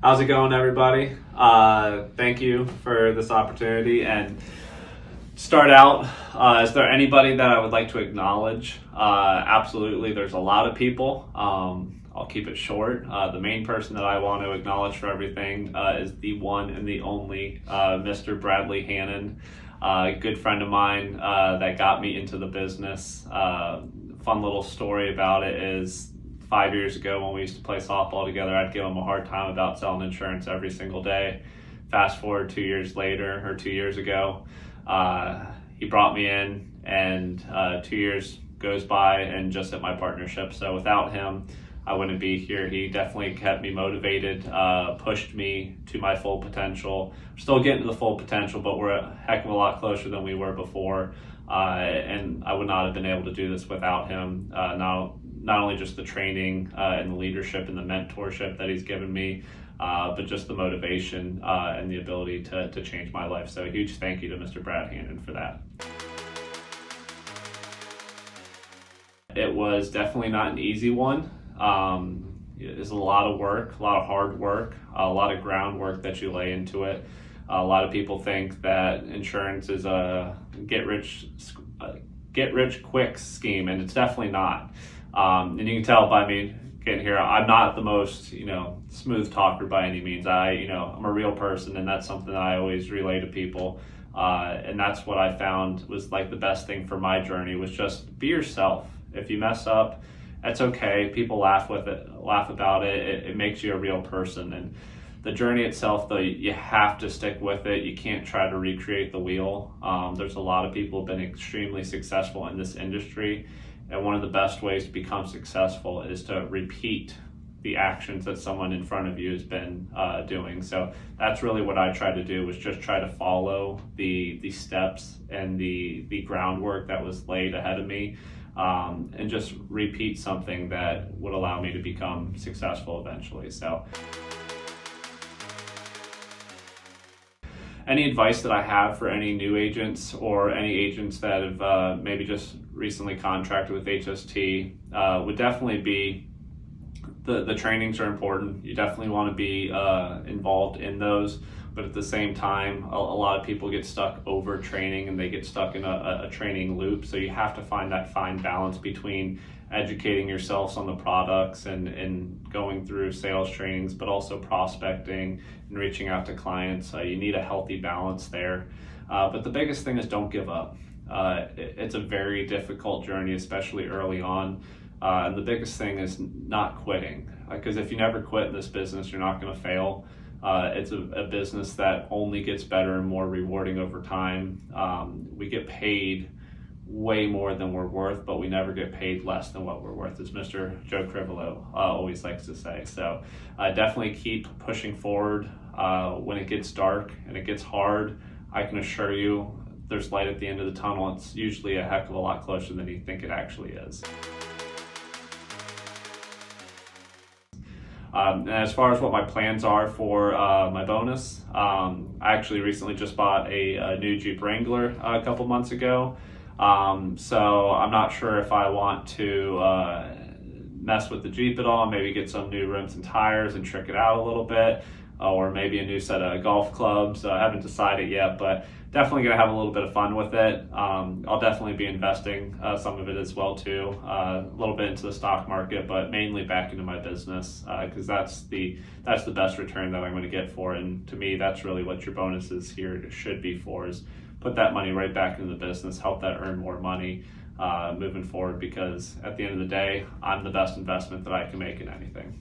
How's it going, everybody? Thank you for this opportunity. And start out, is there anybody that I would like to acknowledge? Absolutely, there's a lot of people. I'll keep it short. The main person that I want to acknowledge for everything is the one and the only Mr. Bradley Hannon, a good friend of mine that got me into the business. Fun little story about it is 5 years ago when we used to play softball together, I'd give him a hard time about selling insurance every single day. Fast forward 2 years later, or 2 years ago, he brought me in, and 2 years goes by and just at my partnership. So without him, I wouldn't be here. He definitely kept me motivated, pushed me to my full potential. We're still getting to the full potential, but we're a heck of a lot closer than we were before. And I would not have been able to do this without him. Not only just the training and the leadership and the mentorship that he's given me, but just the motivation and the ability to change my life. So a huge thank you to Mr. Brad Hannon for that. It was definitely not an easy one. It's a lot of work, a lot of hard work, a lot of groundwork that you lay into it. A lot of people think that insurance is a get rich quick scheme, and it's definitely not. And you can tell by me getting here, I'm not the most, smooth talker by any means. I'm a real person, and that's something that I always relay to people. And that's what I found was like the best thing for my journey was just be yourself. If you mess up, that's okay. People laugh about it. It makes you a real person. And the journey itself, though, you have to stick with it. You can't try to recreate the wheel. There's a lot of people who've been extremely successful in this industry. And one of the best ways to become successful is to repeat the actions that someone in front of you has been doing. So that's really what I try to do, was just try to follow the steps and the groundwork that was laid ahead of me, and just repeat something that would allow me to become successful eventually. So any advice that I have for any new agents or any agents that have maybe just recently contracted with HST would definitely be the trainings are important. You definitely want to be involved in those, but at the same time, a lot of people get stuck over training and they get stuck in a training loop. So you have to find that fine balance between educating yourselves on the products and going through sales trainings, but also prospecting and reaching out to clients. You need a healthy balance there. But the biggest thing is don't give up. It's a very difficult journey, especially early on. And the biggest thing is not quitting, because if you never quit in this business, you're not going to fail. It's a business that only gets better and more rewarding over time. We get paid way more than we're worth, but we never get paid less than what we're worth, as Mr. Joe Crivolo always likes to say. So definitely keep pushing forward. When it gets dark and it gets hard, I can assure you there's light at the end of the tunnel. It's usually a heck of a lot closer than you think it actually is. And as far as what my plans are for my bonus, I actually recently just bought a new Jeep Wrangler a couple months ago. So I'm not sure if I want to mess with the Jeep at all, maybe get some new rims and tires and trick it out a little bit, or maybe a new set of golf clubs. I haven't decided yet, but definitely going to have a little bit of fun with it. I'll definitely be investing some of it as well too, a little bit into the stock market, but mainly back into my business, because that's the best return that I'm going to get for it. And to me, that's really what your bonuses here should be for, is put that money right back into the business, help that earn more money moving forward, because at the end of the day, I'm the best investment that I can make in anything.